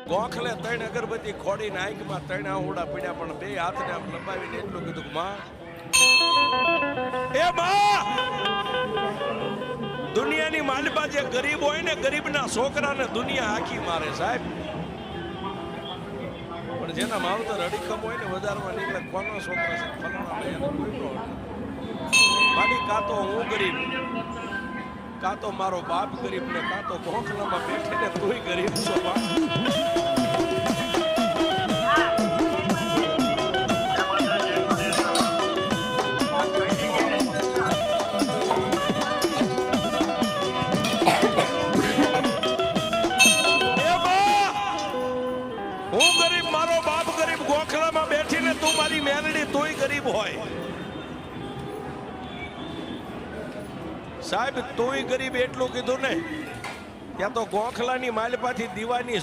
ગોખલે ત્રણ અગરબત્તી ખોડી નાઈકમાં ત્રણ આહુડા પડ્યા પણ બે હાથને આમ લંબાવીને એટલું કીધું કે માં એ માં દુનિયાની માલિપા જે ગરીબ હોય ને ગરીબના છોકરાને દુનિયા આખી મારે સાહેબ પણ જેના માવતર અડીખમ હોય ને બજારમાં નીકળે કોનો છોકરા છે ફલાણા લઈને કોઈ નો મારી કાં તો હું ગરીબ કાં તો મારો બાપ ગરીબ ને કાં તો ગોખલામાં બેઠીને તુંય ગરીબ છો બાપ સાહેબ તોય ગરીબ એટલું કીધું ને ત્યાં તો ગોખલાની માલપાથી દીવાની